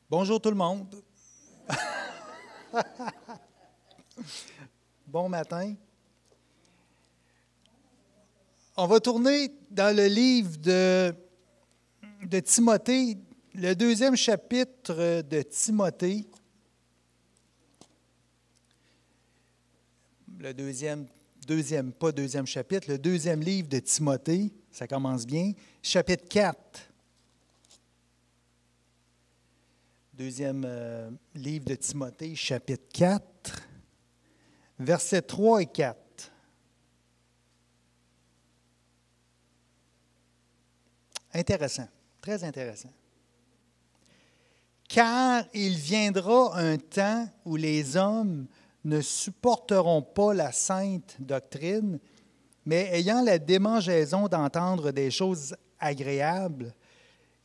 Bonjour tout le monde. Bon matin. On va tourner dans le livre de Timothée, le deuxième chapitre de Timothée. Le deuxième chapitre, le deuxième livre de Timothée, ça commence bien. Chapitre 4. Deuxième livre de Timothée, chapitre 4, versets 3 et 4. Intéressant, très intéressant. Car il viendra un temps où les hommes ne supporteront pas la sainte doctrine, mais ayant la démangeaison d'entendre des choses agréables,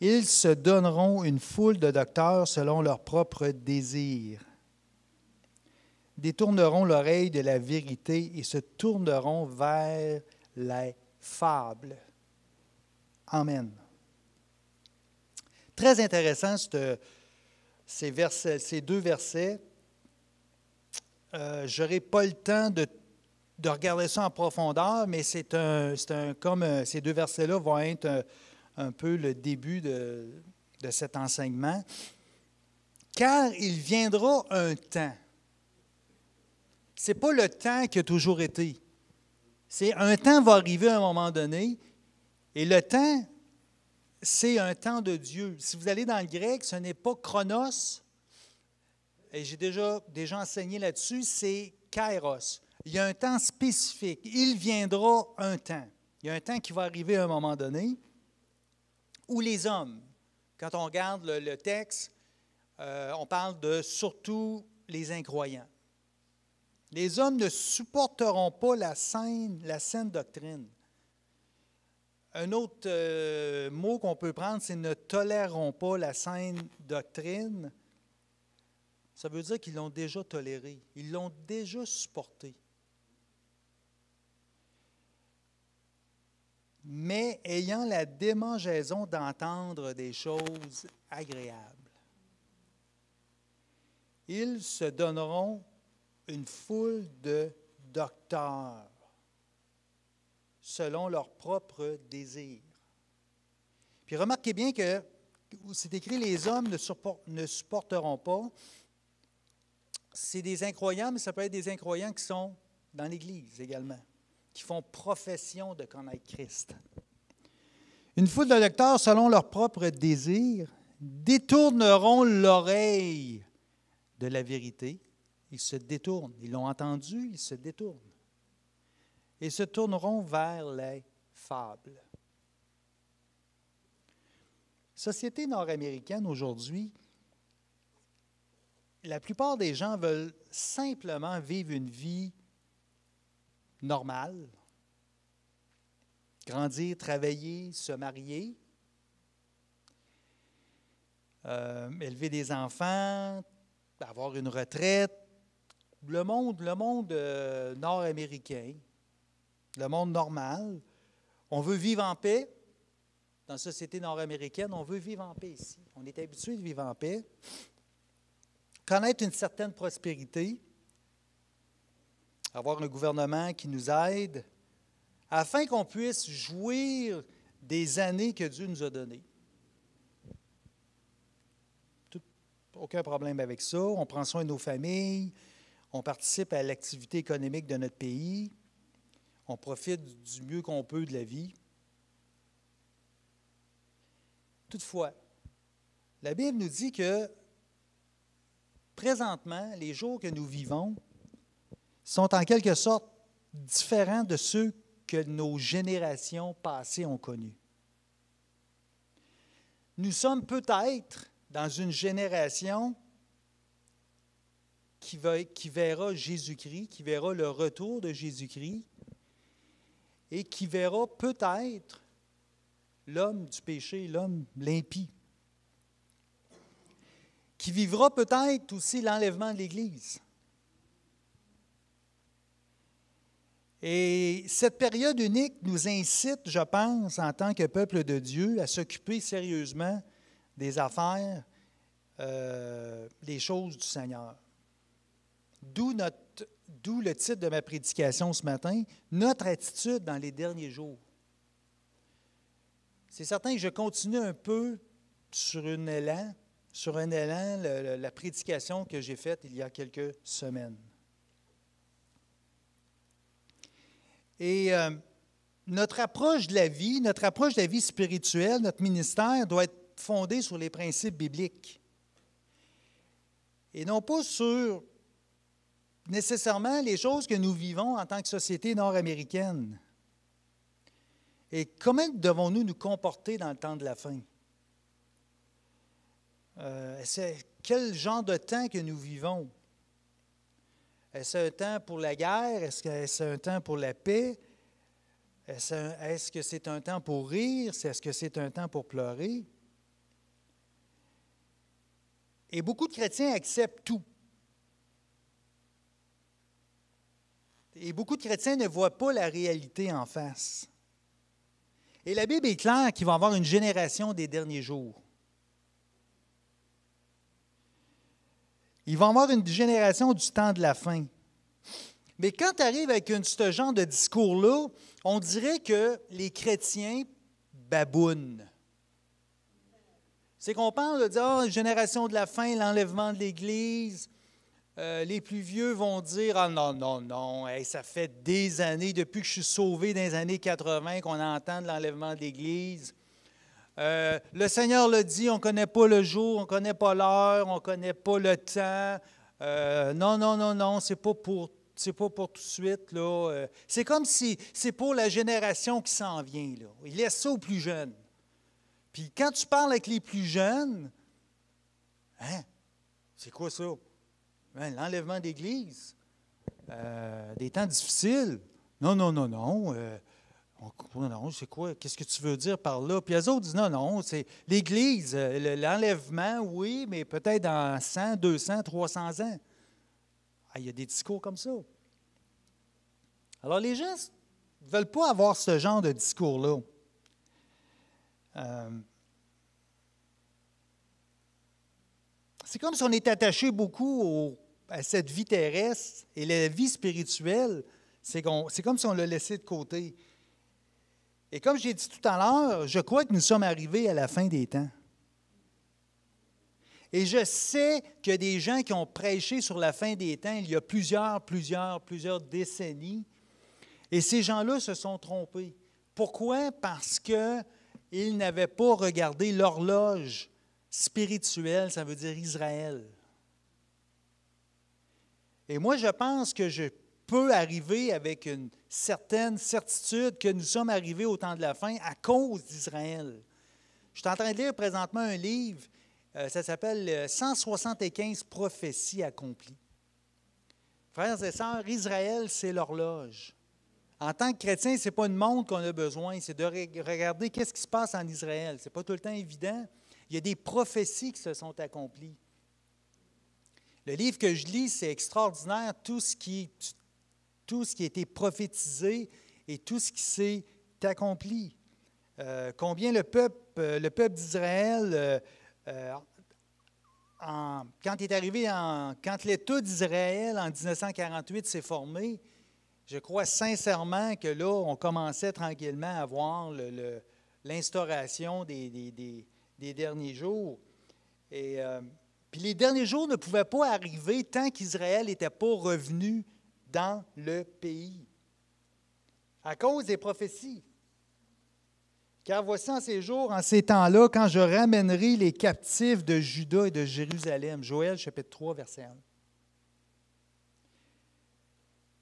ils se donneront une foule de docteurs selon leurs propres désirs, détourneront l'oreille de la vérité et se tourneront vers les fables. Amen. Très intéressant ces deux versets. Je n'aurai pas le temps de regarder ça en profondeur, mais comme ces deux versets-là vont être un peu le début de cet enseignement. Car il viendra un temps. Ce n'est pas le temps qui a toujours été. C'est un temps va arriver à un moment donné, et le temps, c'est un temps de Dieu. Si vous allez dans le grec, ce n'est pas chronos, et j'ai déjà enseigné là-dessus, c'est kairos. Il y a un temps spécifique. Il viendra un temps. Il y a un temps qui va arriver à un moment donné, où les hommes, quand on regarde le texte, on parle de surtout les incroyants. Les hommes ne supporteront pas la saine doctrine. Un autre mot qu'on peut prendre, c'est ne toléreront pas la saine doctrine. Ça veut dire qu'ils l'ont déjà toléré, ils l'ont déjà supporté. Mais ayant la démangeaison d'entendre des choses agréables. Ils se donneront une foule de docteurs selon leurs propres désirs. Puis remarquez bien que c'est écrit « les hommes ne supporteront pas ». C'est des incroyants, mais ça peut être des incroyants qui sont dans l'Église également, qui font profession de connaître Christ. Une foule de docteurs, selon leurs propres désirs, détourneront l'oreille de la vérité. Ils se détournent. Ils l'ont entendu, ils se détournent. Et se tourneront vers les fables. Société nord-américaine aujourd'hui, la plupart des gens veulent simplement vivre une vie normale, grandir, travailler, se marier, élever des enfants, avoir une retraite. Le monde nord-américain, le monde normal, on veut vivre en paix. Dans la société nord-américaine, on veut vivre en paix ici. On est habitué de vivre en paix. Connaître une certaine prospérité, avoir un gouvernement qui nous aide, afin qu'on puisse jouir des années que Dieu nous a données. Aucun problème avec ça. On prend soin de nos familles, on participe à l'activité économique de notre pays, on profite du mieux qu'on peut de la vie. Toutefois, la Bible nous dit que présentement, les jours que nous vivons sont en quelque sorte différents de ceux que nos générations passées ont connus. Nous sommes peut-être dans une génération qui verra Jésus-Christ, qui verra le retour de Jésus-Christ et qui verra peut-être l'homme du péché, l'homme l'impie, qui vivra peut-être aussi l'enlèvement de l'Église. Et cette période unique nous incite, je pense, en tant que peuple de Dieu, à s'occuper sérieusement des affaires les choses du Seigneur. D'où le titre de ma prédication ce matin, notre attitude dans les derniers jours. C'est certain que je continue un peu sur un élan, la prédication que j'ai faite il y a quelques semaines. Et notre approche de la vie spirituelle, notre ministère doit être fondée sur les principes bibliques. Et non pas sur nécessairement les choses que nous vivons en tant que société nord-américaine. Et comment devons-nous nous comporter dans le temps de la fin? Quel genre de temps que nous vivons? Est-ce un temps pour la guerre? Est-ce que c'est un temps pour la paix? Est-ce que c'est un temps pour rire? Est-ce que c'est un temps pour pleurer? Et beaucoup de chrétiens acceptent tout. Et beaucoup de chrétiens ne voient pas la réalité en face. Et la Bible est claire qu'il va y avoir une génération des derniers jours. Il va y avoir une génération du temps de la fin. Mais quand tu arrives avec ce genre de discours-là, on dirait que les chrétiens babounent. C'est qu'on parle de dire, génération de la fin, l'enlèvement de l'Église. Les plus vieux vont dire, ah non, non, non, hey, ça fait des années, depuis que je suis sauvé dans les années 80, qu'on entend de l'enlèvement de l'Église. Le Seigneur l'a dit, on ne connaît pas le jour, on ne connaît pas l'heure, on ne connaît pas le temps. Non, non, non, non, c'est pas pour tout de suite. Là. C'est comme si c'est pour la génération qui s'en vient. Là. Il laisse ça aux plus jeunes. Puis quand tu parles avec les plus jeunes, hein, c'est quoi ça? Hein, l'enlèvement d'Église, des temps difficiles. Non, non, non, non. Non, c'est quoi? Qu'est-ce que tu veux dire par là? Puis les autres disent, non, non, c'est l'Église, l'enlèvement, oui, mais peut-être dans 100, 200, 300 ans. Ah, il y a des discours comme ça. Alors, les gens ne veulent pas avoir ce genre de discours-là. C'est comme si on est attaché beaucoup à cette vie terrestre et la vie spirituelle, c'est comme si on l'a laissé de côté. Et comme j'ai dit tout à l'heure, je crois que nous sommes arrivés à la fin des temps. Et je sais qu'il y a des gens qui ont prêché sur la fin des temps il y a plusieurs décennies. Et ces gens-là se sont trompés. Pourquoi? Parce qu'ils n'avaient pas regardé l'horloge spirituelle, ça veut dire Israël. Et moi, je pense que je peux arriver avec une certaine certitude que nous sommes arrivés au temps de la fin à cause d'Israël. Je suis en train de lire présentement un livre, ça s'appelle « 175 prophéties accomplies ». Frères et sœurs, Israël, c'est l'horloge. En tant que chrétien, ce n'est pas une montre qu'on a besoin, c'est de regarder qu'est-ce qui se passe en Israël. Ce n'est pas tout le temps évident. Il y a des prophéties qui se sont accomplies. Le livre que je lis, c'est extraordinaire, tout ce qui a été prophétisé et tout ce qui s'est accompli. Combien le peuple d'Israël, quand l'État d'Israël en 1948 s'est formé, je crois sincèrement que là, on commençait tranquillement à voir l'instauration des derniers jours. Et puis les derniers jours ne pouvaient pas arriver tant qu'Israël n'était pas revenu dans le pays, à cause des prophéties. Car voici en ces jours, en ces temps-là, quand je ramènerai les captifs de Juda et de Jérusalem. Joël, chapitre 3, verset 1.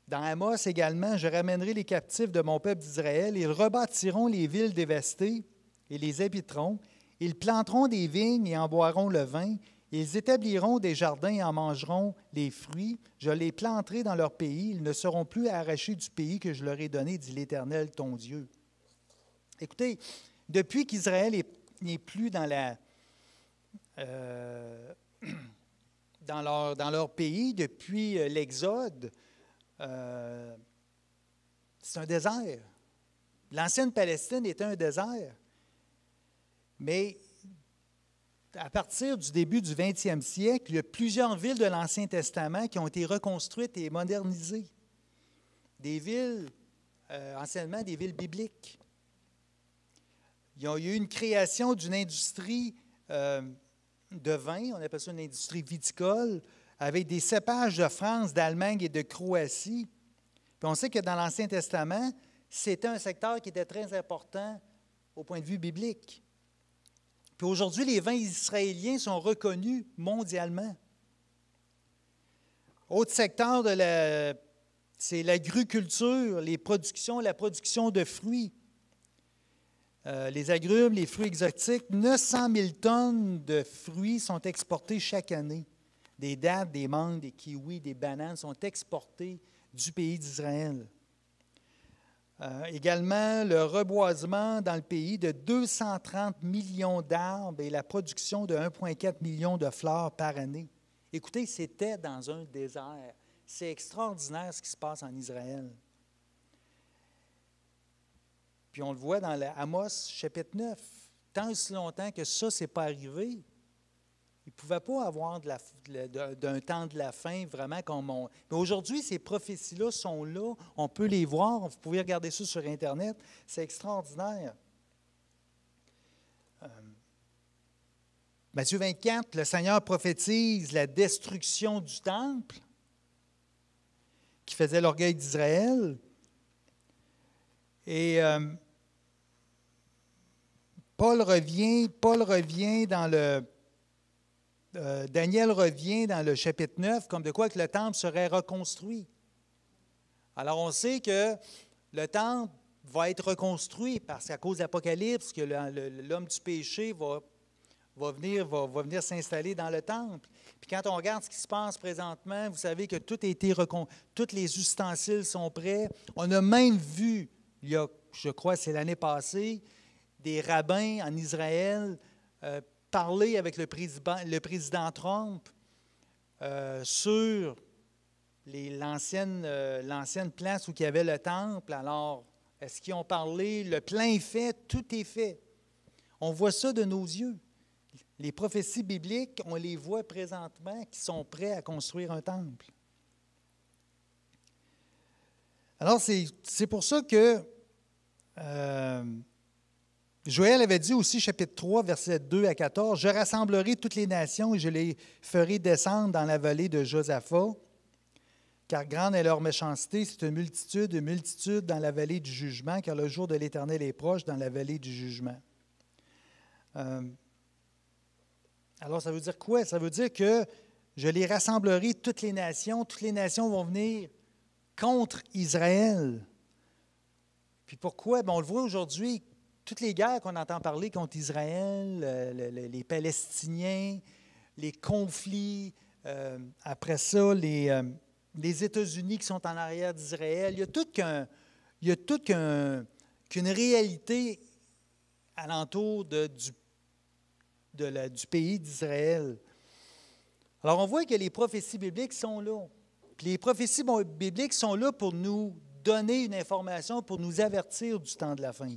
Dans Amos également, je ramènerai les captifs de mon peuple d'Israël. Ils rebâtiront les villes dévastées et les habiteront. Ils planteront des vignes et en boiront le vin. Ils établiront des jardins et en mangeront les fruits. Je les planterai dans leur pays. Ils ne seront plus arrachés du pays que je leur ai donné, dit l'Éternel, ton Dieu. Écoutez, depuis qu'Israël n'est plus dans leur pays, depuis l'Exode, c'est un désert. L'ancienne Palestine était un désert. Mais à partir du début du 20e siècle, il y a plusieurs villes de l'Ancien Testament qui ont été reconstruites et modernisées. Des villes, anciennement des villes bibliques. Il y a eu une création d'une industrie de vin, on appelle ça une industrie viticole, avec des cépages de France, d'Allemagne et de Croatie. Puis on sait que dans l'Ancien Testament, c'était un secteur qui était très important au point de vue biblique. Puis aujourd'hui, les vins israéliens sont reconnus mondialement. Autre secteur, c'est l'agriculture, la production de fruits. Les agrumes, les fruits exotiques, 900 000 tonnes de fruits sont exportés chaque année. Des dattes, des mangues, des kiwis, des bananes sont exportés du pays d'Israël. Également, le reboisement dans le pays de 230 millions d'arbres et la production de 1,4 million de fleurs par année. Écoutez, c'était dans un désert. C'est extraordinaire ce qui se passe en Israël. Puis on le voit dans Amos, chapitre 9. Tant et si longtemps que ça, ce n'est pas arrivé, il ne pouvait pas avoir d'un temps de la fin vraiment comme on... Mais aujourd'hui, ces prophéties-là sont là, on peut les voir, vous pouvez regarder ça sur Internet, c'est extraordinaire. Matthieu 24, le Seigneur prophétise la destruction du temple qui faisait l'orgueil d'Israël. Et Paul revient dans le... Daniel revient dans le chapitre 9 comme de quoi que le temple serait reconstruit. Alors on sait que le temple va être reconstruit parce qu'à cause de l'Apocalypse, que l'homme du péché va venir s'installer dans le temple. Puis quand on regarde ce qui se passe présentement, vous savez que tout a été tous les ustensiles sont prêts. On a même vu, il y a, je crois, c'est l'année passée, des rabbins en Israël parler avec le président Trump sur l'ancienne place où il y avait le temple. Alors, est-ce qu'ils ont parlé? Le plan est fait, tout est fait. On voit ça de nos yeux. Les prophéties bibliques, on les voit présentement qui sont prêts à construire un temple. Alors, c'est pour ça que Joël avait dit aussi, chapitre 3, versets 2 à 14, « Je rassemblerai toutes les nations et je les ferai descendre dans la vallée de Josaphat, car grande est leur méchanceté, c'est une multitude dans la vallée du jugement, car le jour de l'Éternel est proche dans la vallée du jugement. » Alors, ça veut dire quoi? Ça veut dire que je les rassemblerai toutes les nations vont venir contre Israël. Puis pourquoi? Bien, on le voit aujourd'hui, toutes les guerres qu'on entend parler contre Israël, les Palestiniens, les conflits, après ça, les États-Unis qui sont en arrière d'Israël, il y a toute qu'une réalité alentour du pays d'Israël. Alors, on voit que les prophéties bibliques sont là. Puis les prophéties bibliques sont là pour nous donner une information, pour nous avertir du temps de la fin.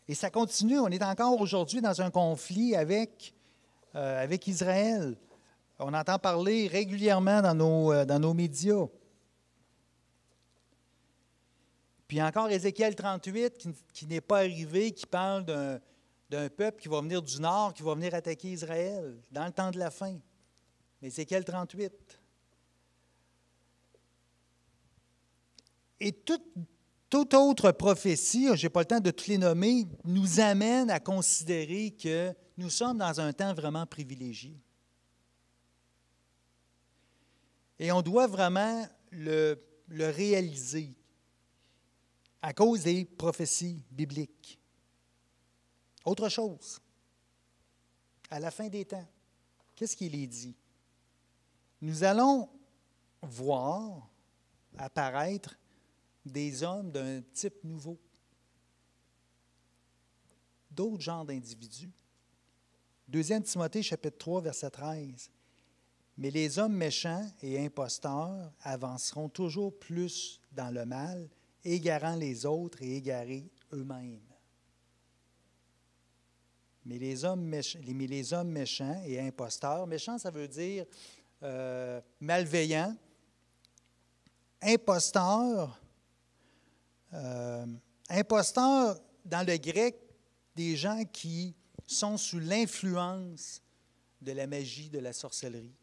Et ça continue. On est encore aujourd'hui dans un conflit avec Israël. On entend parler régulièrement dans nos médias. Puis encore Ézéchiel 38 qui n'est pas arrivé, qui parle d'un peuple qui va venir du nord, qui va venir attaquer Israël dans le temps de la fin. Ézéchiel 38. Et toute autre prophétie, je n'ai pas le temps de toutes les nommer, nous amène à considérer que nous sommes dans un temps vraiment privilégié. Et on doit vraiment le réaliser à cause des prophéties bibliques. Autre chose, à la fin des temps, qu'est-ce qu'il est dit? Nous allons voir apparaître des hommes d'un type nouveau, d'autres genres d'individus. 2 Timothée, chapitre 3, verset 13. « Mais les hommes méchants et imposteurs avanceront toujours plus dans le mal, égarant les autres et égarés eux-mêmes. » Mais les hommes méchants et imposteurs, méchant, ça veut dire malveillant. Imposteur, imposteur dans le grec, des gens qui sont sous l'influence de la magie, de la sorcellerie.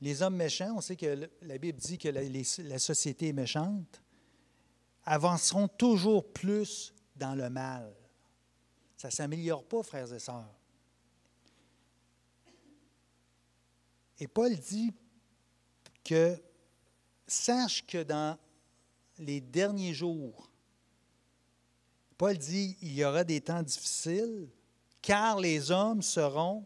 Les hommes méchants, on sait que la Bible dit que la société est méchante, avanceront toujours plus dans le mal. Ça ne s'améliore pas, frères et sœurs. Et Paul dit que sache que dans les derniers jours, Paul dit il y aura des temps difficiles, car les hommes seront,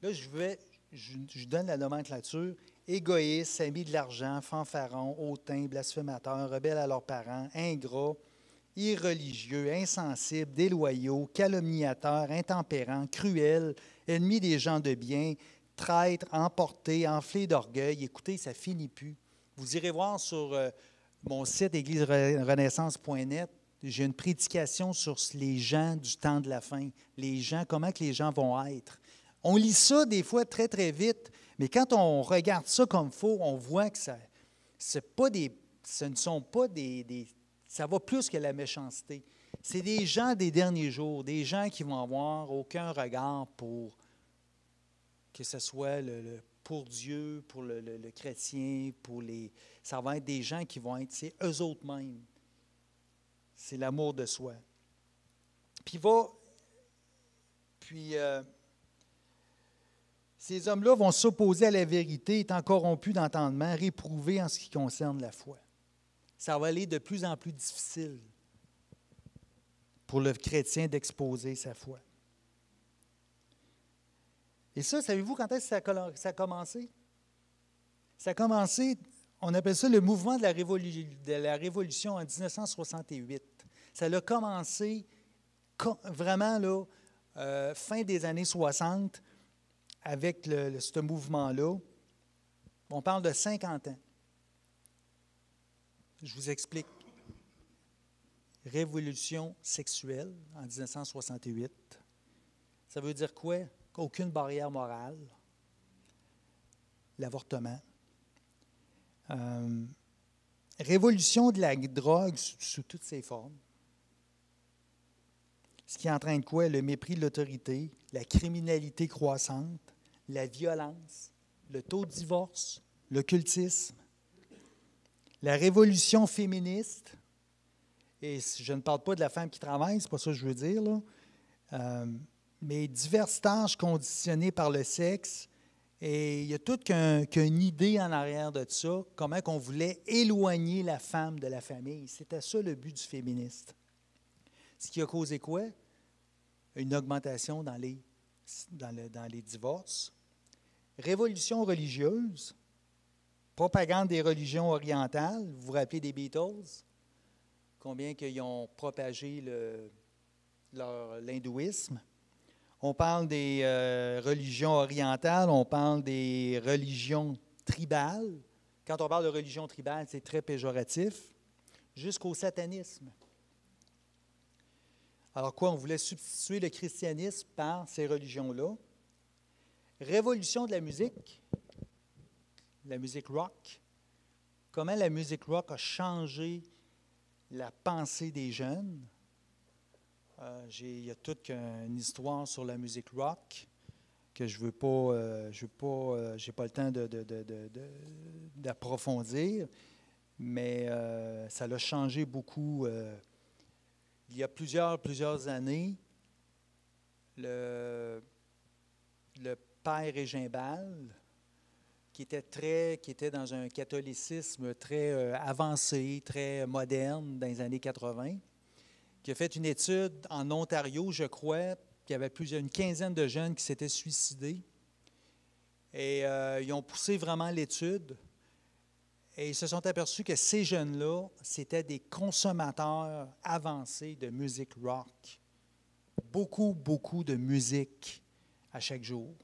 là je donne la nomenclature, égoïstes, amis de l'argent, fanfarons, hautains, blasphémateurs, rebelles à leurs parents, ingrats, irreligieux, insensibles, déloyaux, calomniateurs, intempérants, cruels, ennemis des gens de bien, traîtres, emportés, enflés d'orgueil. Écoutez, ça ne finit plus. Vous irez voir sur mon site égliserenaissance.net, j'ai une prédication sur les gens du temps de la fin. Les gens, comment que les gens vont être. On lit ça des fois très, très vite, mais quand on regarde ça comme il faut, on voit que ce ne sont pas des ça va plus que la méchanceté. C'est des gens des derniers jours, des gens qui vont avoir aucun regard pour que ce soit pour Dieu, pour le chrétien, ça va être des gens qui vont être, c'est eux autres mêmes. C'est l'amour de soi. Ces hommes-là vont s'opposer à la vérité, étant corrompus d'entendement, réprouvés en ce qui concerne la foi. Ça va aller de plus en plus difficile pour le chrétien d'exposer sa foi. Et ça, savez-vous quand est-ce que ça a commencé? Ça a commencé, on appelle ça le mouvement de la Révolution en 1968. Ça a commencé vraiment là, fin des années 60 avec ce mouvement-là. On parle de 50 ans. Je vous explique. Révolution sexuelle en 1968. Ça veut dire quoi? Aucune barrière morale. L'avortement. Révolution de la drogue sous toutes ses formes. Ce qui entraîne quoi? Le mépris de l'autorité, la criminalité croissante, la violence, le taux de divorce, l'occultisme. La révolution féministe, et je ne parle pas de la femme qui travaille, c'est pas ça que je veux dire, là, mais diverses tâches conditionnées par le sexe, et il y a toute qu'une idée en arrière de ça, comment on voulait éloigner la femme de la famille. C'était ça le but du féministe. Ce qui a causé quoi? Une augmentation dans les divorces. Révolution religieuse. Propagande des religions orientales. Vous vous rappelez des Beatles? Combien qu'ils ont propagé l'hindouisme. On parle des religions orientales, on parle des religions tribales. Quand on parle de religion tribale, c'est très péjoratif. Jusqu'au satanisme. Alors quoi, on voulait substituer le christianisme par ces religions-là. Révolution de la musique rock. Comment la musique rock a changé la pensée des jeunes. Il y a toute une histoire sur la musique rock que je n'ai pas le temps d'approfondir, mais ça l'a changé beaucoup. Il y a plusieurs années, le père Régimbald, qui était dans un catholicisme très avancé, très moderne dans les années 80, qui a fait une étude en Ontario, je crois, qu'il y avait une quinzaine de jeunes qui s'étaient suicidés. Et ils ont poussé vraiment l'étude. Et ils se sont aperçus que ces jeunes-là, c'était des consommateurs avancés de musique rock. Beaucoup, beaucoup de musique à chaque jour.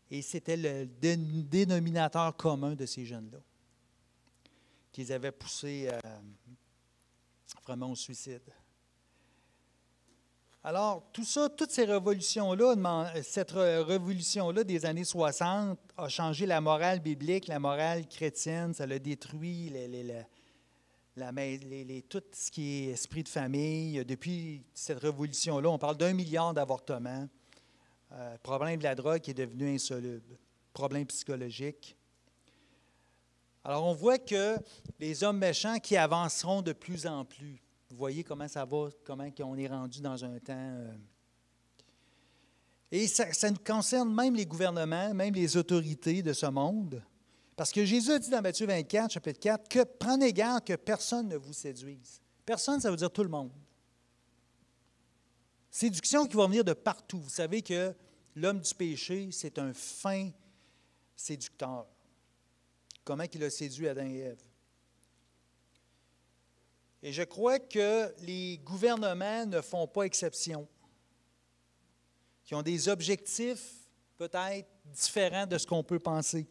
Et c'était le dénominateur commun de ces jeunes-là, qu'ils avaient poussé vraiment au suicide. Alors, tout ça, toutes ces révolutions-là, cette révolution-là des années 60 a changé la morale biblique, la morale chrétienne, ça l'a détruit tout ce qui est esprit de famille. Depuis cette révolution-là, on parle d'1 milliard d'avortements, problème de la drogue qui est devenu insoluble, problème psychologique. Alors, on voit que les hommes méchants qui avanceront de plus en plus. Vous voyez comment ça va, comment on est rendu dans un temps. Et ça nous concerne même les gouvernements, même les autorités de ce monde. Parce que Jésus a dit dans Matthieu 24, chapitre 4, que prenez garde que personne ne vous séduise. Personne, ça veut dire tout le monde. Séduction qui va venir de partout. Vous savez que l'homme du péché, c'est un fin séducteur. Comment il a séduit Adam et Ève. Et je crois que les gouvernements ne font pas exception. Qui ont des objectifs peut-être différents de ce qu'on peut penser.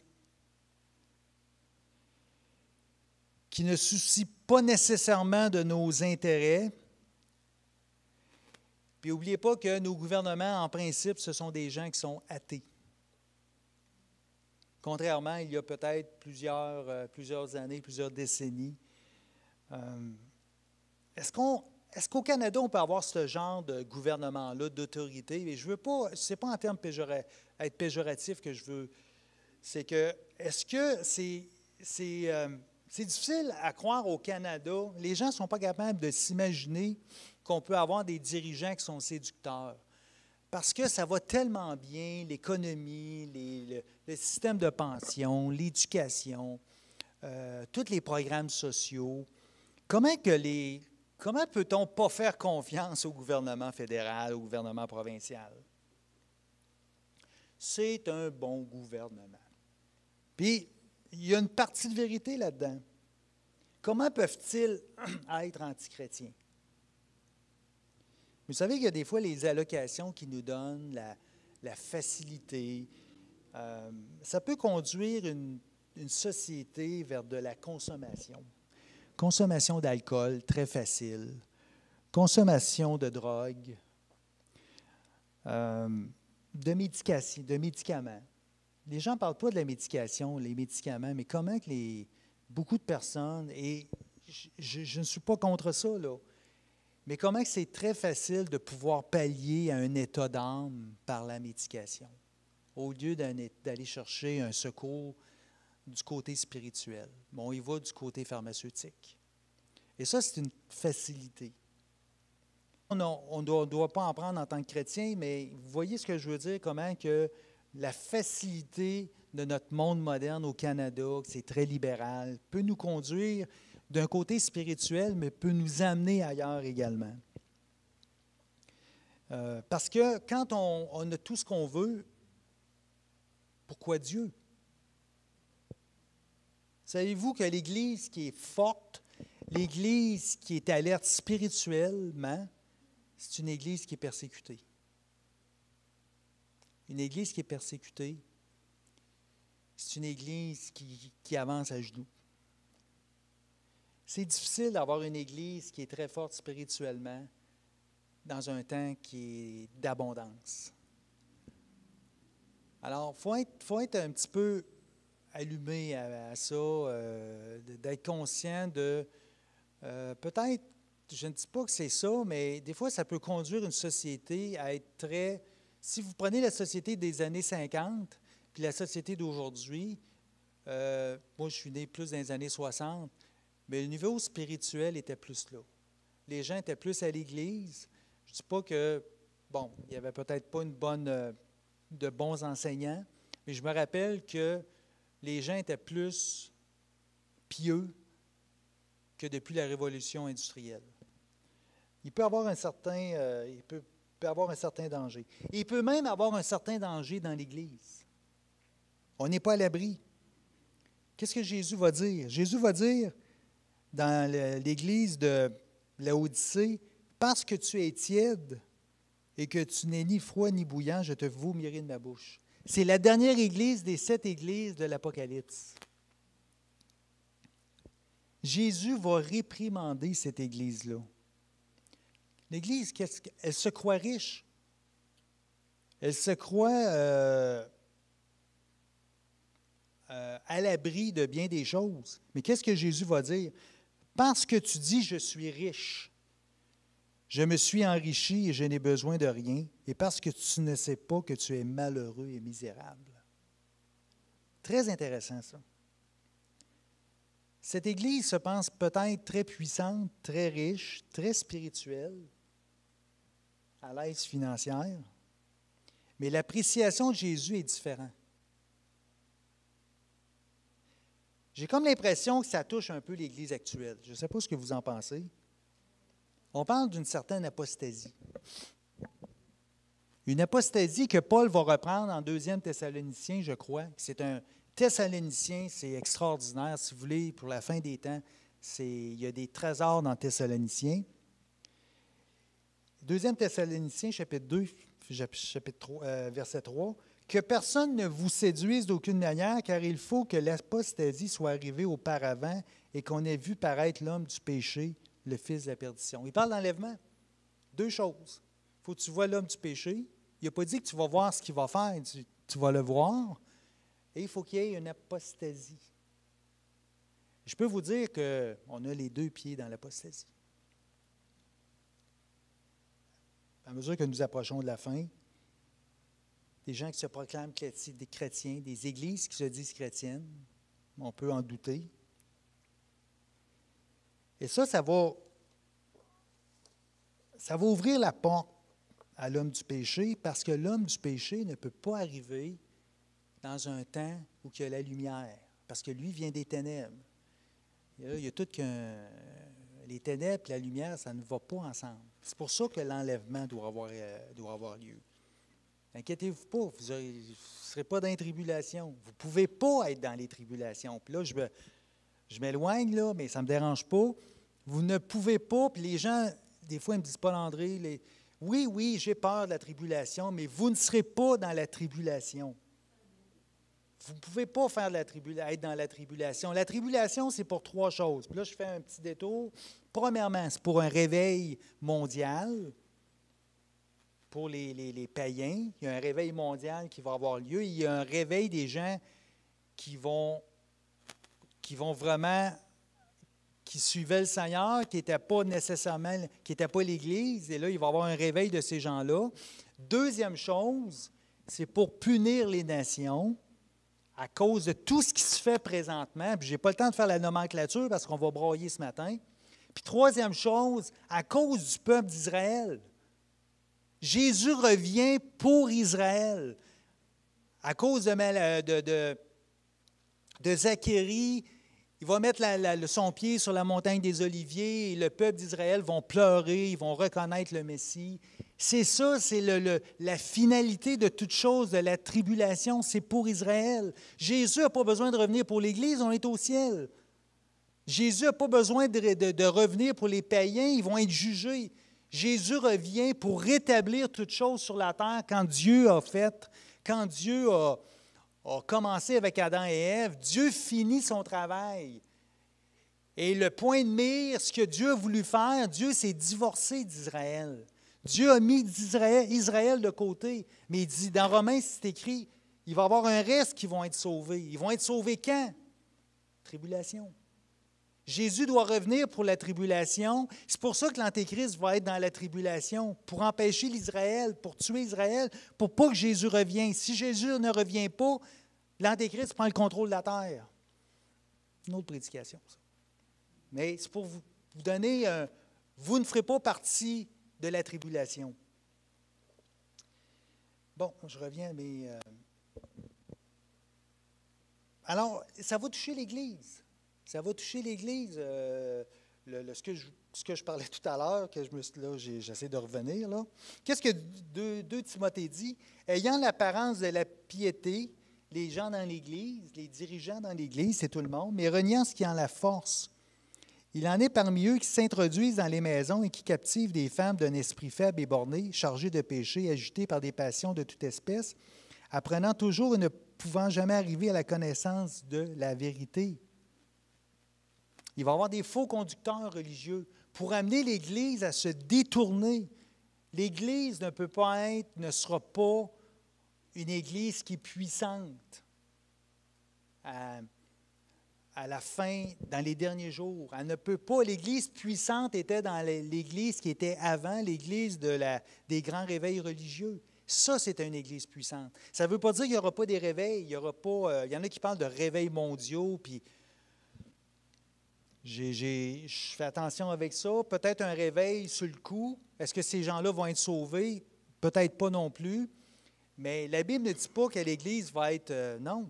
Qui ne soucient pas nécessairement de nos intérêts. Puis n'oubliez pas que nos gouvernements, en principe, ce sont des gens qui sont athées. Contrairement, il y a peut-être plusieurs années, plusieurs décennies. Est-ce qu'au Canada, on peut avoir ce genre de gouvernement-là, d'autorité? Et je veux pas, ce n'est pas en termes être péjoratif que je veux. C'est que, est-ce que c'est difficile à croire au Canada? Les gens ne sont pas capables de s'imaginer qu'on peut avoir des dirigeants qui sont séducteurs. Parce que ça va tellement bien, l'économie, le système de pension, l'éducation, tous les programmes sociaux. Comment peut-on pas faire confiance au gouvernement fédéral, au gouvernement provincial? C'est un bon gouvernement. Puis, il y a une partie de vérité là-dedans. Comment peuvent-ils être antichrétiens? Vous savez qu'il y a des fois les allocations qui nous donnent la facilité. Ça peut conduire une société vers de la consommation. Consommation d'alcool, très facile. Consommation de drogue. De médicaments. Les gens ne parlent pas de la médication, les médicaments, mais comment que beaucoup de personnes, et je ne suis pas contre ça, là, mais comment que c'est très facile de pouvoir pallier à un état d'âme par la médication, au lieu d'aller chercher un secours du côté spirituel. Bon, il va du côté pharmaceutique. Et ça, c'est une facilité. On ne doit pas en prendre en tant que chrétien, mais vous voyez ce que je veux dire, comment que la facilité de notre monde moderne au Canada, que c'est très libéral, peut nous conduire d'un côté spirituel, mais peut nous amener ailleurs également. Parce que quand on a tout ce qu'on veut, pourquoi Dieu? Savez-vous que l'Église qui est forte, l'Église qui est alerte spirituellement, c'est une Église qui est persécutée. Une Église qui est persécutée, c'est une Église qui avance à genoux. C'est difficile d'avoir une Église qui est très forte spirituellement dans un temps qui est d'abondance. Alors, il faut être un petit peu allumé à ça, d'être conscient de peut-être, je ne dis pas que c'est ça, mais des fois, ça peut conduire une société à être très... Si vous prenez la société des années 50 puis la société d'aujourd'hui, moi, je suis né plus dans les années 60, mais le niveau spirituel était plus là. Les gens étaient plus à l'Église. Je ne dis pas que, bon, il n'y avait peut-être pas de bons enseignants, mais je me rappelle que les gens étaient plus pieux que depuis la révolution industrielle. Il peut avoir un certain danger. Il peut même avoir un certain danger dans l'Église. On n'est pas à l'abri. Qu'est-ce que Jésus va dire? Jésus va dire dans l'Église de Laodicée, « Parce que tu es tiède et que tu n'es ni froid ni bouillant, je te vomirai de ma bouche. » C'est la dernière Église des 7 Églises de l'Apocalypse. Jésus va réprimander cette Église-là. L'Église, elle se croit riche. Elle se croit à l'abri de bien des choses. Mais qu'est-ce que Jésus va dire? Parce que tu dis, je suis riche, je me suis enrichi et je n'ai besoin de rien, et parce que tu ne sais pas que tu es malheureux et misérable. Très intéressant, ça. Cette Église se pense peut-être très puissante, très riche, très spirituelle, à l'aise financière, mais l'appréciation de Jésus est différente. J'ai comme l'impression que ça touche un peu l'Église actuelle. Je ne sais pas ce que vous en pensez. On parle d'une certaine apostasie. Une apostasie que Paul va reprendre en 2 Thessaloniciens, je crois. C'est un Thessalonicien, c'est extraordinaire. Si vous voulez, pour la fin des temps, il y a des trésors dans Thessaloniciens. 2 Thessaloniciens, chapitre 2, chapitre 3, verset 3. Que personne ne vous séduise d'aucune manière, car il faut que l'apostasie soit arrivée auparavant et qu'on ait vu paraître l'homme du péché, le fils de la perdition. Il parle d'enlèvement. 2 choses. Il faut que tu vois l'homme du péché. Il n'a pas dit que tu vas voir ce qu'il va faire, tu vas le voir. Et il faut qu'il y ait une apostasie. Je peux vous dire qu'on a les 2 pieds dans l'apostasie. À mesure que nous approchons de la fin, des gens qui se proclament des chrétiens, des églises qui se disent chrétiennes, on peut en douter. Et ça va ouvrir la porte à l'homme du péché, parce que l'homme du péché ne peut pas arriver dans un temps où il y a la lumière, parce que lui vient des ténèbres. Il y a tout les ténèbres et la lumière, ça ne va pas ensemble. C'est pour ça que l'enlèvement doit avoir lieu. Inquiétez-vous pas, vous ne serez pas dans les tribulations. Vous ne pouvez pas être dans les tribulations. Puis là, je m'éloigne, là, mais ça ne me dérange pas. Vous ne pouvez pas, puis les gens, des fois, ils me disent, Paul André, oui, j'ai peur de la tribulation, mais vous ne serez pas dans la tribulation. Vous ne pouvez pas être dans la tribulation. La tribulation, c'est pour 3 choses. Puis là, je fais un petit détour. Premièrement, c'est pour un réveil mondial. Pour les païens, il y a un réveil mondial qui va avoir lieu. Il y a un réveil des gens qui suivaient le Seigneur, qui n'étaient pas nécessairement, qui n'étaient pas l'Église. Et là, il va y avoir un réveil de ces gens-là. Deuxième chose, c'est pour punir les nations à cause de tout ce qui se fait présentement. Puis je n'ai pas le temps de faire la nomenclature parce qu'on va broyer ce matin. Puis troisième chose, à cause du peuple d'Israël. Jésus revient pour Israël. À cause de Zacharie, il va mettre son pied sur la montagne des Oliviers et le peuple d'Israël vont pleurer, ils vont reconnaître le Messie. C'est ça, c'est la finalité de toute chose, de la tribulation, c'est pour Israël. Jésus n'a pas besoin de revenir pour l'Église, on est au ciel. Jésus n'a pas besoin de revenir pour les païens, ils vont être jugés. Jésus revient pour rétablir toute chose sur la terre quand Dieu a commencé avec Adam et Ève. Dieu finit son travail. Et le point de mire, ce que Dieu a voulu faire, Dieu s'est divorcé d'Israël. Dieu a mis Israël de côté. Mais il dit, dans Romains, c'est écrit, il va y avoir un reste qui vont être sauvés. Ils vont être sauvés quand? Tribulation. Jésus doit revenir pour la tribulation. C'est pour ça que l'Antéchrist va être dans la tribulation, pour empêcher l'Israël, pour tuer Israël, pour pas que Jésus revienne. Si Jésus ne revient pas, l'Antéchrist prend le contrôle de la terre. Une autre prédication, ça. Mais c'est pour vous donner vous ne ferez pas partie de la tribulation. Bon, je reviens à mes... Alors, ça va toucher l'Église. Ça va toucher l'Église. Ce que je parlais tout à l'heure, que j'essaie de revenir. Là. Qu'est-ce que 2 Timothée dit? Ayant l'apparence de la piété, les gens dans l'Église, les dirigeants dans l'Église, c'est tout le monde, mais reniant ce qui en la force. Il en est parmi eux qui s'introduisent dans les maisons et qui captivent des femmes d'un esprit faible et borné, chargées de péché, agitées par des passions de toute espèce, apprenant toujours et ne pouvant jamais arriver à la connaissance de la vérité. Il va y avoir des faux conducteurs religieux pour amener l'Église à se détourner. L'Église ne sera pas une Église qui est puissante à la fin, dans les derniers jours. Elle ne peut pas. L'Église puissante était dans l'Église qui était avant, l'Église des grands réveils religieux. Ça, c'était une Église puissante. Ça ne veut pas dire qu'il n'y aura pas des réveils. Il y en a qui parlent de réveils mondiaux, puis je fais attention avec ça. Peut-être un réveil sur le coup. Est-ce que ces gens-là vont être sauvés? Peut-être pas non plus. Mais la Bible ne dit pas que l'Église va être... non.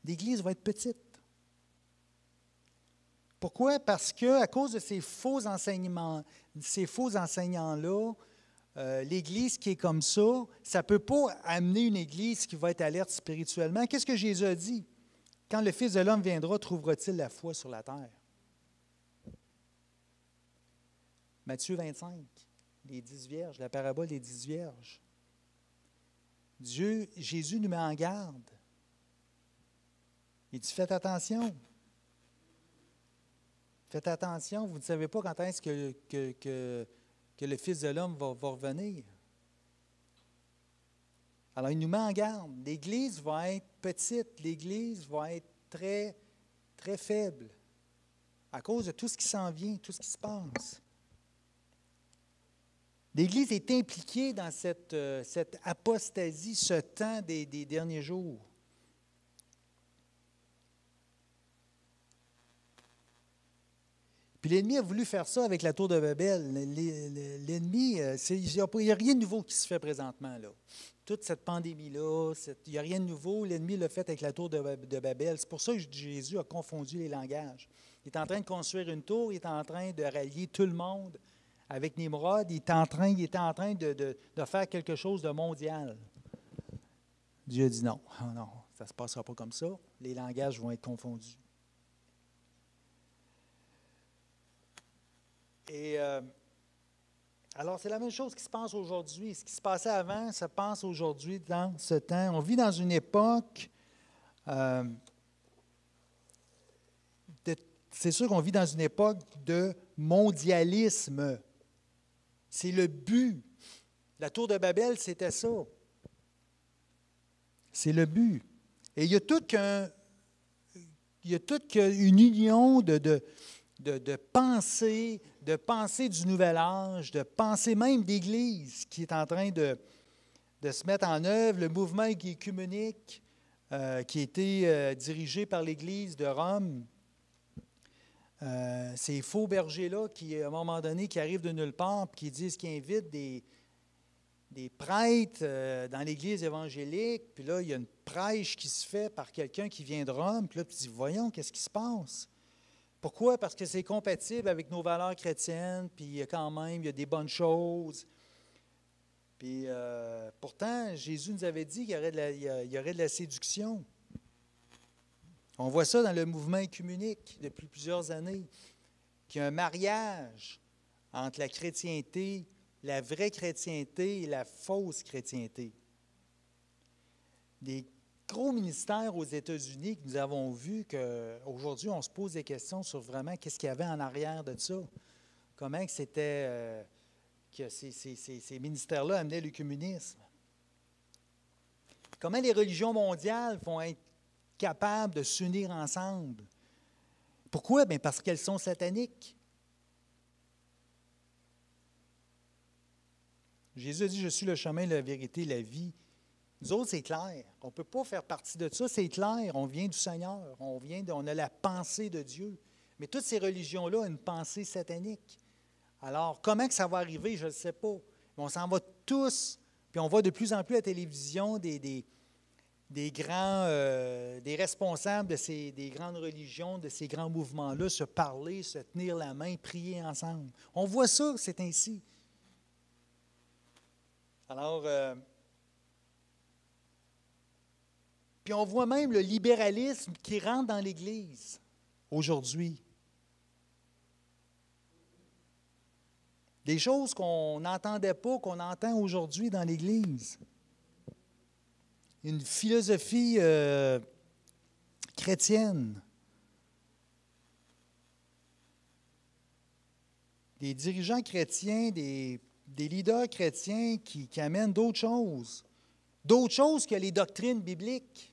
L'Église va être petite. Pourquoi? Parce qu'à cause de ces faux enseignants-là, l'Église qui est comme ça ne peut pas amener une Église qui va être alerte spirituellement. Qu'est-ce que Jésus a dit? Quand le Fils de l'homme viendra, trouvera-t-il la foi sur la terre? Matthieu 25, les 10 vierges, la parabole des 10 vierges. Jésus nous met en garde. Il dit, faites attention. Faites attention, vous ne savez pas quand est-ce que le Fils de l'homme va revenir. Alors, il nous met en garde. L'Église va être petite, l'Église va être très, très faible à cause de tout ce qui s'en vient, tout ce qui se passe. L'Église est impliquée dans cette apostasie, ce temps des derniers jours. Puis l'ennemi a voulu faire ça avec la tour de Babel. L'ennemi, il n'y a rien de nouveau qui se fait présentement, là. Toute cette pandémie-là, il n'y a rien de nouveau. L'ennemi l'a fait avec la tour de Babel. C'est pour ça que Jésus a confondu les langages. Il est en train de construire une tour, il est en train de rallier tout le monde avec Nimrod. Il était en train de faire quelque chose de mondial. Dieu a dit non, non, ça ne se passera pas comme ça. Les langages vont être confondus. Et alors, c'est la même chose qui se passe aujourd'hui. Ce qui se passait avant se passe aujourd'hui dans ce temps. On vit dans une époque, c'est sûr qu'on vit dans une époque de mondialisme. C'est le but. La tour de Babel, c'était ça. C'est le but. Et il y a toute une union de pensée du nouvel âge, de pensée même d'Église qui est en train de se mettre en œuvre. Le mouvement œcuménique qui a été dirigé par l'Église de Rome, ces faux bergers-là qui, à un moment donné, qui arrivent de nulle part et qui disent qu'ils invitent des prêtres dans l'Église évangélique, puis là, il y a une prêche qui se fait par quelqu'un qui vient de Rome, puis là, tu dis, voyons, qu'est-ce qui se passe? Pourquoi? Parce que c'est compatible avec nos valeurs chrétiennes, puis quand même, il y a des bonnes choses. Puis pourtant, Jésus nous avait dit qu'il y aurait de la séduction. On voit ça dans le mouvement œcuménique depuis plusieurs années, qu'il y a un mariage entre la chrétienté, la vraie chrétienté et la fausse chrétienté. Des gros ministères aux États-Unis que nous avons vu qu'aujourd'hui, on se pose des questions sur vraiment qu'est-ce qu'il y avait en arrière de ça. Comment que c'était que ces ministères-là amenaient l'œcuménisme. Comment les religions mondiales vont être capables de s'unir ensemble. Pourquoi? Bien parce qu'elles sont sataniques. Jésus a dit, je suis le chemin, la vérité, la vie. Nous autres, c'est clair. On ne peut pas faire partie de ça, c'est clair. On vient du Seigneur, on a la pensée de Dieu. Mais toutes ces religions-là ont une pensée satanique. Alors, comment que ça va arriver, je ne sais pas. Mais on s'en va tous, puis on voit de plus en plus à la télévision des responsables des grandes religions, de ces grands mouvements-là, se parler, se tenir la main, prier ensemble. On voit ça, c'est ainsi. Alors, puis on voit même le libéralisme qui rentre dans l'Église aujourd'hui. Des choses qu'on n'entendait pas, qu'on entend aujourd'hui dans l'Église. Une philosophie chrétienne. des dirigeants chrétiens, des leaders chrétiens qui amènent d'autres choses que les doctrines bibliques.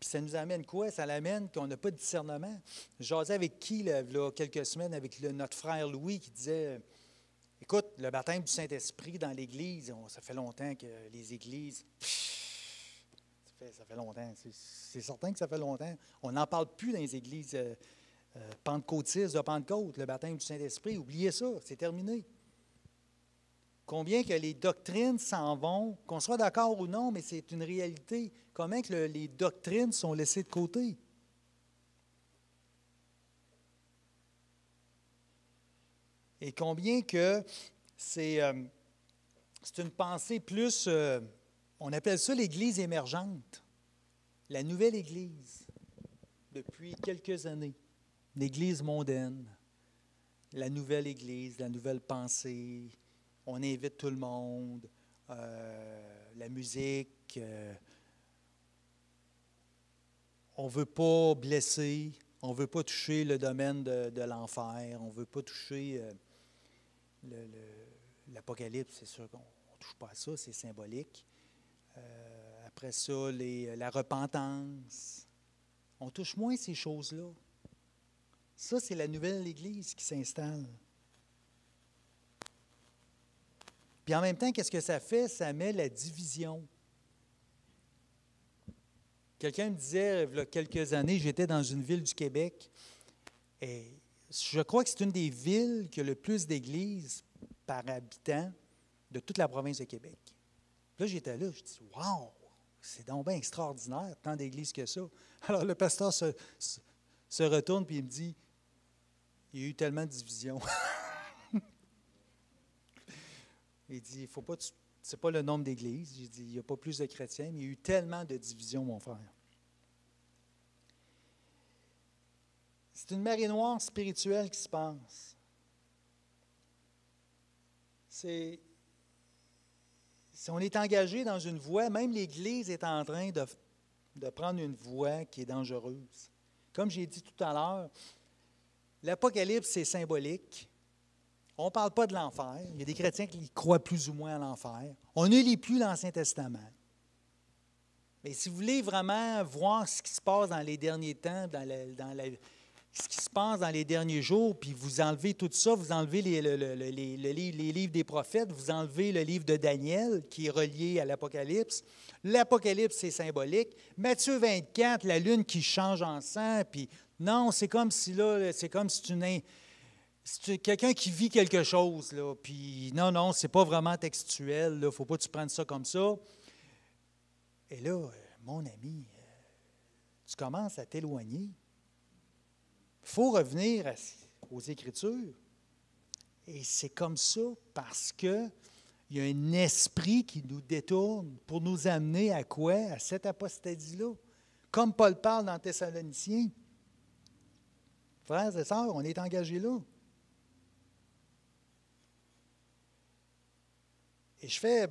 Puis ça nous amène quoi? Ça l'amène qu'on n'a pas de discernement. Je jasais avec qui, là, quelques semaines, avec notre frère Louis, qui disait, écoute, le baptême du Saint-Esprit dans l'Église, ça fait longtemps que les églises... Ça fait longtemps. C'est certain que ça fait longtemps. On n'en parle plus dans les églises pentecôtistes de Pentecôte, le baptême du Saint-Esprit. Oubliez ça, c'est terminé. Combien que les doctrines s'en vont, qu'on soit d'accord ou non, mais c'est une réalité. Comment que les doctrines sont laissées de côté? Et combien que c'est une pensée plus... on appelle ça l'Église émergente, la nouvelle Église, depuis quelques années. L'Église mondaine, la nouvelle Église, la nouvelle pensée. On invite tout le monde, la musique. On ne veut pas blesser, on ne veut pas toucher le domaine de l'enfer, on ne veut pas toucher l'Apocalypse, c'est sûr qu'on ne touche pas à ça, c'est symbolique. Après ça, la repentance. On touche moins ces choses-là. Ça, c'est la nouvelle Église qui s'installe. Puis en même temps, qu'est-ce que ça fait? Ça met la division. Quelqu'un me disait, il y a quelques années, j'étais dans une ville du Québec, et je crois que c'est une des villes qui a le plus d'églises par habitant de toute la province de Québec. Là, j'étais là, je dis, « Wow! C'est donc bien extraordinaire, tant d'églises que ça. » Alors, le pasteur se retourne et il me dit, « Il y a eu tellement de divisions. » Il dit, « Il faut pas, c'est pas le nombre d'églises. » J'ai dit, « Il n'y a pas plus de chrétiens, mais il y a eu tellement de divisions, mon frère. » C'est une marée noire spirituelle qui se passe. Si on est engagé dans une voie, même l'Église est en train de prendre une voie qui est dangereuse. Comme j'ai dit tout à l'heure, l'Apocalypse, c'est symbolique. On ne parle pas de l'enfer. Il y a des chrétiens qui croient plus ou moins à l'enfer. On ne lit plus l'Ancien Testament. Mais si vous voulez vraiment voir ce qui se passe dans les derniers temps, ce qui se passe dans les derniers jours, puis vous enlevez tout ça, vous enlevez les livres des prophètes, vous enlevez le livre de Daniel qui est relié à l'Apocalypse. L'Apocalypse, c'est symbolique. Matthieu 24, la lune qui change en sang, puis non, c'est comme si là, c'est comme si c'est quelqu'un qui vit quelque chose, là, puis non, c'est pas vraiment textuel, il ne faut pas que tu prennes ça comme ça. Et là, mon ami, tu commences à t'éloigner. Il faut revenir aux Écritures. Et c'est comme ça parce qu'il y a un esprit qui nous détourne pour nous amener à quoi? À cette apostasie-là. Comme Paul parle dans Thessaloniciens. Frères et sœurs, on est engagés là. Et je vais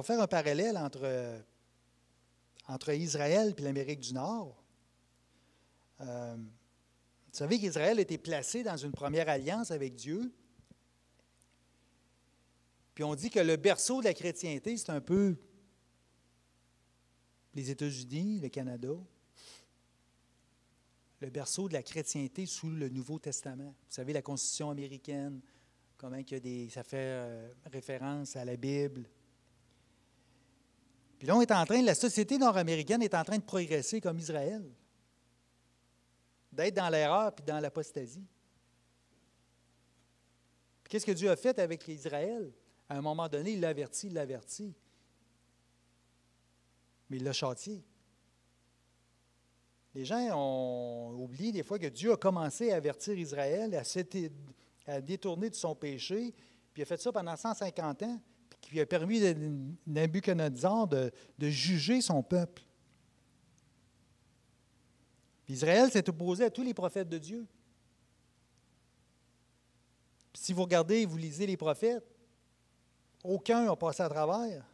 faire un parallèle entre Israël et l'Amérique du Nord. Vous savez qu'Israël a été placé dans une première alliance avec Dieu. Puis on dit que le berceau de la chrétienté, c'est un peu les États-Unis, le Canada. Le berceau de la chrétienté sous le Nouveau Testament. Vous savez, la Constitution américaine, comment ça fait référence à la Bible. Puis là, la société nord-américaine est en train de progresser comme Israël. D'être dans l'erreur puis dans l'apostasie. Puis qu'est-ce que Dieu a fait avec Israël? À un moment donné, il l'avertit. Mais il l'a châtié. Les gens ont oublié des fois que Dieu a commencé à avertir Israël, à détourner de son péché, puis il a fait ça pendant 150 ans, puis il a permis à Nabuchodonosor de juger son peuple. Puis Israël s'est opposé à tous les prophètes de Dieu. Puis si vous regardez, vous lisez les prophètes, aucun n'a passé à travers.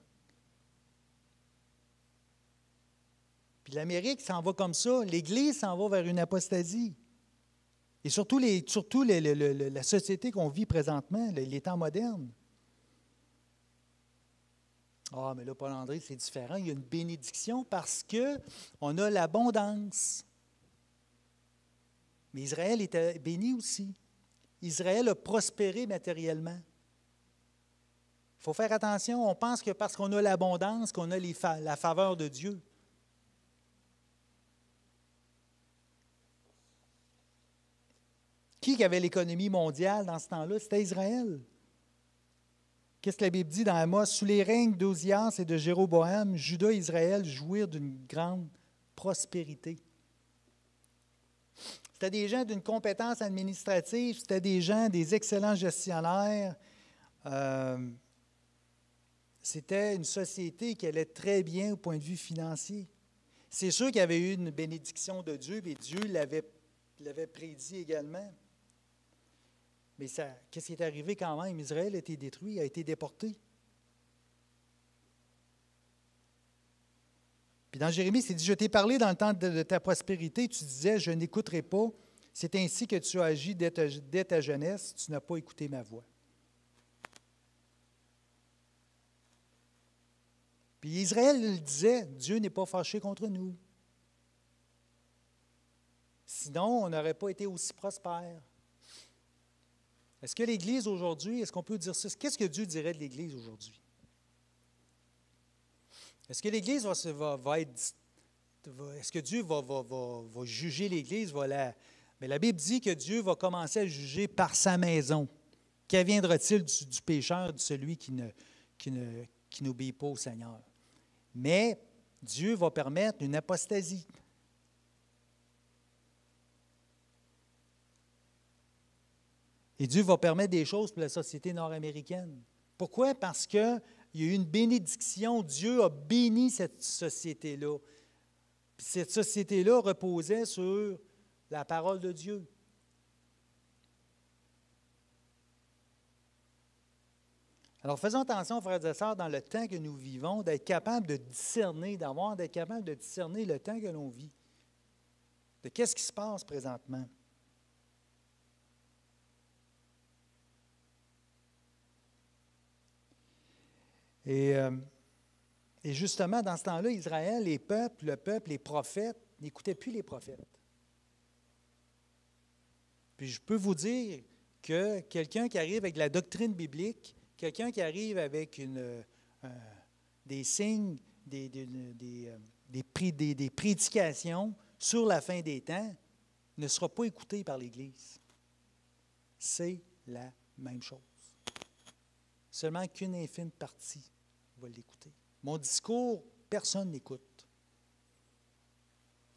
Puis l'Amérique s'en va comme ça. L'Église s'en va vers une apostasie. Et surtout la société qu'on vit présentement, les temps modernes. Ah, mais là, Paul-André, c'est différent. Il y a une bénédiction parce qu'on a l'abondance. Mais Israël était béni aussi. Israël a prospéré matériellement. Il faut faire attention. On pense que parce qu'on a l'abondance, qu'on a la faveur de Dieu. Qui avait l'économie mondiale dans ce temps-là? C'était Israël. Qu'est-ce que la Bible dit dans Amos? Sous les règnes d'Ozias et de Jéroboam, Juda et Israël jouirent d'une grande prospérité. C'était des gens d'une compétence administrative, c'était des gens, des excellents gestionnaires. C'était une société qui allait très bien au point de vue financier. C'est sûr qu'il y avait eu une bénédiction de Dieu, et Dieu l'avait prédit également. Mais qu'est-ce qui est arrivé quand même? Israël a été détruit, a été déporté. Puis dans Jérémie, c'est dit, je t'ai parlé dans le temps de ta prospérité, tu disais, je n'écouterai pas. C'est ainsi que tu as agi dès ta jeunesse, tu n'as pas écouté ma voix. Puis Israël le disait, Dieu n'est pas fâché contre nous. Sinon, on n'aurait pas été aussi prospère. Est-ce que l'Église aujourd'hui, est-ce qu'on peut dire ça? Qu'est-ce que Dieu dirait de l'Église aujourd'hui? Est-ce que l'Église va être... Est-ce que Dieu va juger l'Église? Mais la Bible dit que Dieu va commencer à juger par sa maison. Qu'adviendra-t-il du pécheur, de celui qui n'obéit pas au Seigneur? Mais Dieu va permettre une apostasie. Et Dieu va permettre des choses pour la société nord-américaine. Pourquoi? Parce qu'il y a eu une bénédiction. Dieu a béni cette société-là. Puis cette société-là reposait sur la parole de Dieu. Alors faisons attention, frères et sœurs, dans le temps que nous vivons, d'être capable de discerner, d'être capable de discerner le temps que l'on vit. De qu'est-ce qui se passe présentement. Et justement, dans ce temps-là, Israël, le peuple, les prophètes, n'écoutaient plus les prophètes. Puis je peux vous dire que quelqu'un qui arrive avec la doctrine biblique, quelqu'un qui arrive avec des signes, des prédications sur la fin des temps, ne sera pas écouté par l'Église. C'est la même chose. Seulement qu'une infime partie va l'écouter. Mon discours, personne n'écoute.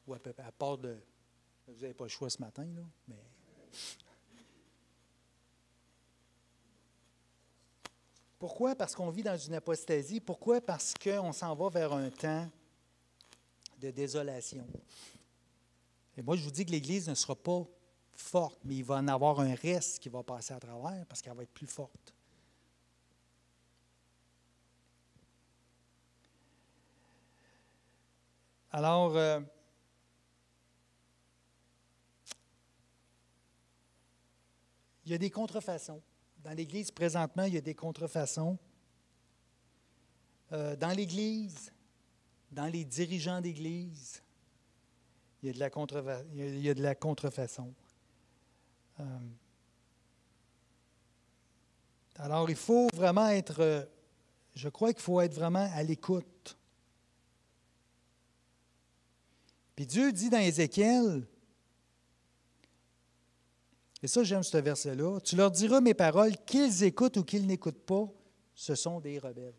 Ou à part de... Vous n'avez pas le choix ce matin, là, mais... Pourquoi? Parce qu'on vit dans une apostasie. Pourquoi? Parce qu'on s'en va vers un temps de désolation. Et moi, je vous dis que l'Église ne sera pas forte, mais il va en avoir un reste qui va passer à travers parce qu'elle va être plus forte. Alors, il y a des contrefaçons. Dans l'Église, présentement, il y a des contrefaçons. Dans l'Église, dans les dirigeants d'Église, il y a de la contrefaçon. Alors, il faut vraiment être, je crois qu'il faut être vraiment à l'écoute. Puis Dieu dit dans Ézéchiel, et ça j'aime ce verset-là, tu leur diras mes paroles, qu'ils écoutent ou qu'ils n'écoutent pas, ce sont des rebelles.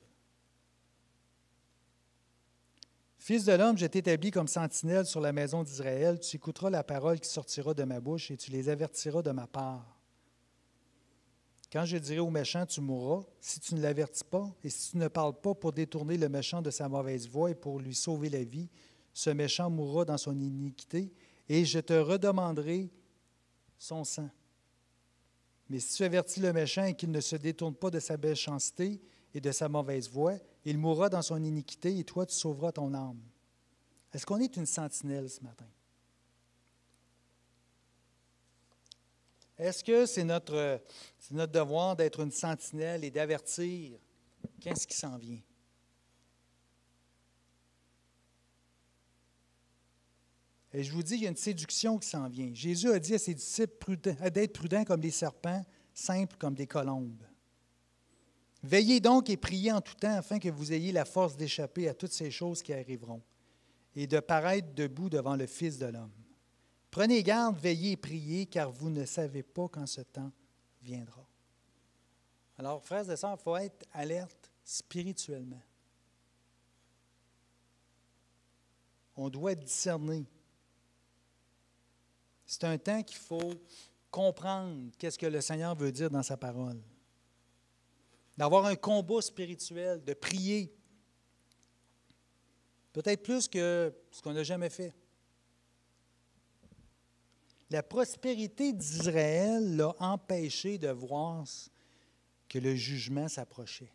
Fils de l'homme, je t'établis comme sentinelle sur la maison d'Israël, tu écouteras la parole qui sortira de ma bouche et tu les avertiras de ma part. Quand je dirai au méchant, tu mourras, si tu ne l'avertis pas, et si tu ne parles pas pour détourner le méchant de sa mauvaise voie et pour lui sauver la vie, ce méchant mourra dans son iniquité, et je te redemanderai son sang. Mais si tu avertis le méchant et qu'il ne se détourne pas de sa méchanceté et de sa mauvaise voie, il mourra dans son iniquité, et toi, tu sauveras ton âme. Est-ce qu'on est une sentinelle ce matin? Est-ce que c'est notre devoir d'être une sentinelle et d'avertir qu'est-ce qui s'en vient? Et je vous dis, il y a une séduction qui s'en vient. Jésus a dit à ses disciples d'être prudents comme des serpents, simples comme des colombes. Veillez donc et priez en tout temps afin que vous ayez la force d'échapper à toutes ces choses qui arriveront et de paraître debout devant le Fils de l'homme. Prenez garde, veillez et priez, car vous ne savez pas quand ce temps viendra. Alors, frères et sœurs, il faut être alerte spirituellement. On doit discerner. C'est un temps qu'il faut comprendre qu'est-ce que le Seigneur veut dire dans sa parole. D'avoir un combat spirituel, de prier. Peut-être plus que ce qu'on n'a jamais fait. La prospérité d'Israël l'a empêché de voir que le jugement s'approchait.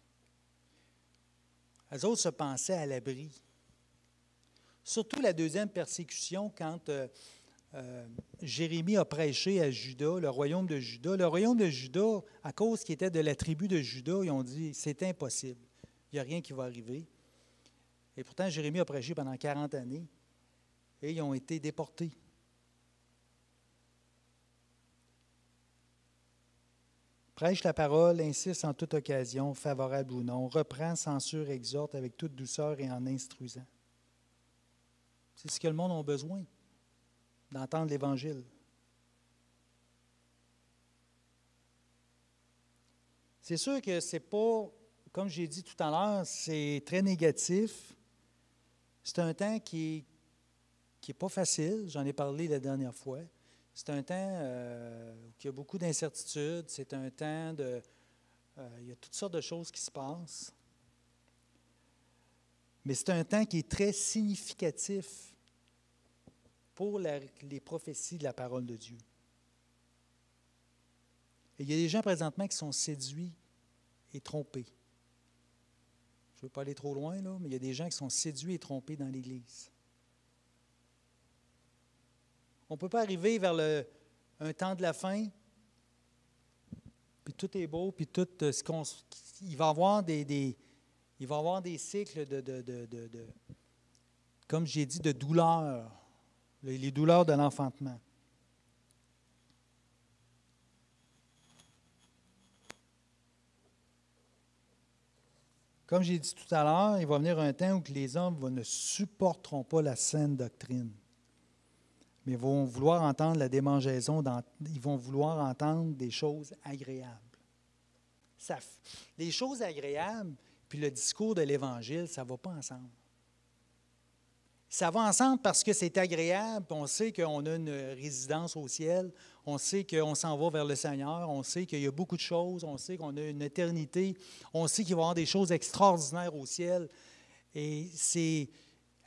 Les autres se pensaient à l'abri. Surtout la deuxième persécution, quand Jérémie a prêché à Juda, le royaume de Juda. Le royaume de Juda, à cause qu'il était de la tribu de Juda, ils ont dit, c'est impossible, il n'y a rien qui va arriver. Et pourtant, Jérémie a prêché pendant 40 années et ils ont été déportés. Prêche la parole, insiste en toute occasion, favorable ou non, reprend, censure, exhorte avec toute douceur et en instruisant. C'est ce que le monde a besoin, d'entendre l'Évangile. C'est sûr que ce n'est pas, comme j'ai dit tout à l'heure, c'est très négatif. C'est un temps qui n'est pas facile, j'en ai parlé la dernière fois. C'est un temps qui a beaucoup d'incertitudes. C'est un temps de... il y a toutes sortes de choses qui se passent. Mais c'est un temps qui est très significatif pour les prophéties de la parole de Dieu. Et il y a des gens présentement qui sont séduits et trompés. Je ne veux pas aller trop loin, là, mais il y a des gens qui sont séduits et trompés dans l'Église. On ne peut pas arriver vers un temps de la fin, puis tout est beau, puis tout il va y avoir des cycles de comme j'ai dit, de douleurs, les douleurs de l'enfantement. Comme j'ai dit tout à l'heure, il va venir un temps où les hommes ne supporteront pas la saine doctrine. Mais ils vont vouloir entendre la démangeaison, ils vont vouloir entendre des choses agréables. Les choses agréables puis le discours de l'Évangile, ça ne va pas ensemble. Ça va ensemble parce que c'est agréable, on sait qu'on a une résidence au ciel, on sait qu'on s'en va vers le Seigneur, on sait qu'il y a beaucoup de choses, on sait qu'on a une éternité, on sait qu'il va y avoir des choses extraordinaires au ciel. Et c'est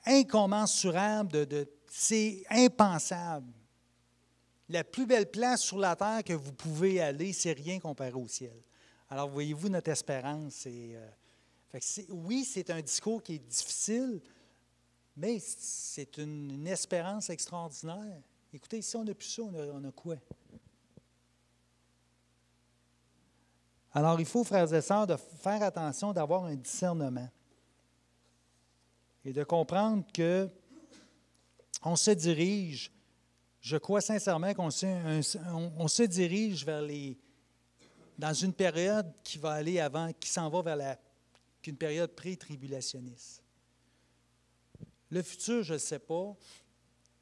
incommensurable, c'est impensable. La plus belle place sur la terre que vous pouvez aller, c'est rien comparé au ciel. Alors, voyez-vous, notre espérance, oui, c'est un discours qui est difficile, mais c'est une espérance extraordinaire. Écoutez, si on n'a plus ça, on a quoi? Alors, il faut, frères et sœurs, de faire attention, d'avoir un discernement et de comprendre qu'on se dirige, je crois sincèrement qu'on se dirige vers dans une période qui va aller avant, qui s'en va vers une période pré-tribulationniste. Le futur, je ne sais pas,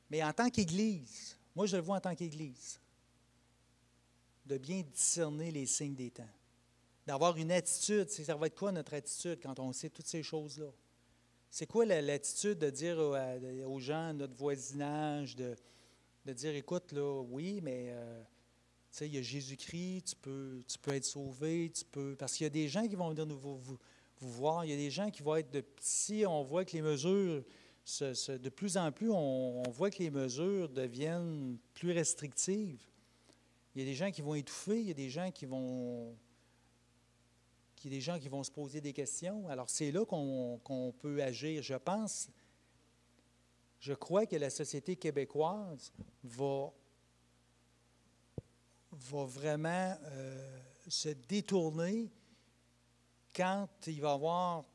mais en tant qu'Église, moi je le vois en tant qu'Église, de bien discerner les signes des temps, d'avoir une attitude. Ça va être quoi notre attitude quand on sait toutes ces choses-là? C'est quoi l'attitude de dire aux gens, notre voisinage, de dire, écoute, là, oui, mais tu sais, il y a Jésus-Christ, tu peux être sauvé, parce qu'il y a des gens qui vont venir vous voir, il y a des gens qui vont être si on voit que les mesures, de plus en plus, on voit que les mesures deviennent plus restrictives. Il y a des gens qui vont étouffer, il y a des gens qui vont se poser des questions. Alors, c'est là qu'on peut agir. Je pense je crois que la société québécoise va vraiment se détourner quand il va y avoir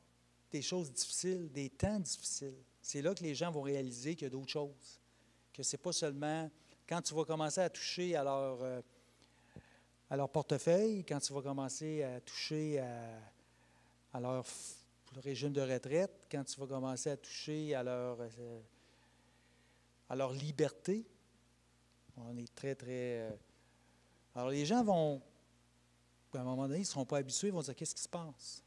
des choses difficiles, des temps difficiles. C'est là que les gens vont réaliser qu'il y a d'autres choses, que ce n'est pas seulement quand tu vas commencer à toucher à leur portefeuille, quand tu vas commencer à toucher à leur régime de retraite, quand tu vas commencer à toucher à leur liberté. On est très, très... Alors, les gens vont, à un moment donné, ils ne seront pas habitués, ils vont dire, qu'est-ce qui se passe?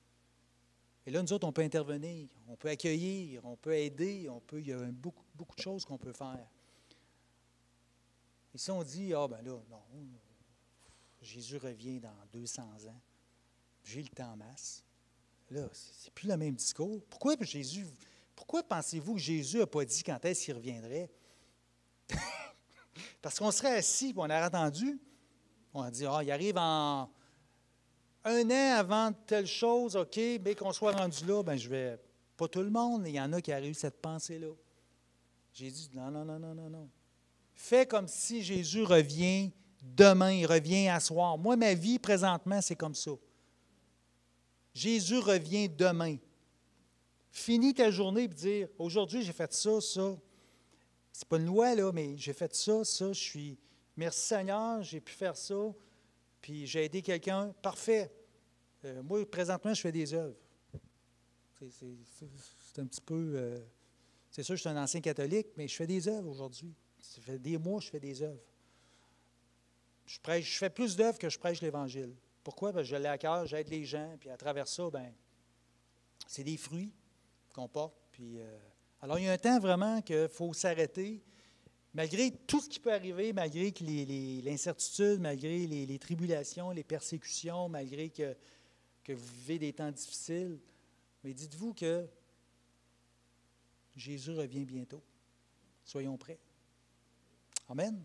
Et là, nous autres, on peut intervenir, on peut accueillir, on peut aider, il y a beaucoup, beaucoup de choses qu'on peut faire. Et si on dit, ah ben là, non, Jésus revient dans 200 ans, j'ai le temps en masse. Là, c'est plus le même discours. Pourquoi pensez-vous que Jésus n'a pas dit quand est-ce qu'il reviendrait? Parce qu'on serait assis et on aurait attendu. On a dit, il arrive en 1 an avant telle chose, OK, mais qu'on soit rendu là, ben je vais. Pas tout le monde, il y en a qui ont eu cette pensée-là. Jésus dit, non, non, non, non, non, non. Fais comme si Jésus revient demain, il revient à soir. Moi, ma vie, présentement, c'est comme ça. Jésus revient demain. Finis ta journée et dire, aujourd'hui, j'ai fait ça, ça. C'est pas une loi, là, mais j'ai fait ça, ça. Je suis, merci Seigneur, j'ai pu faire ça. Puis j'ai aidé quelqu'un. Parfait. Moi, présentement, je fais des œuvres. C'est un petit peu... c'est sûr que je suis un ancien catholique, mais je fais des œuvres aujourd'hui. Ça fait des mois que je fais des œuvres. Je fais plus d'œuvres que je prêche l'Évangile. Pourquoi? Parce que je l'ai à cœur, j'aide les gens, puis à travers ça, ben, c'est des fruits qu'on porte. Puis, alors, il y a un temps vraiment qu'il faut s'arrêter, malgré tout ce qui peut arriver, malgré que l'incertitude, malgré les tribulations, les persécutions, malgré que vous vivez des temps difficiles. Mais dites-vous que Jésus revient bientôt. Soyons prêts. Amen.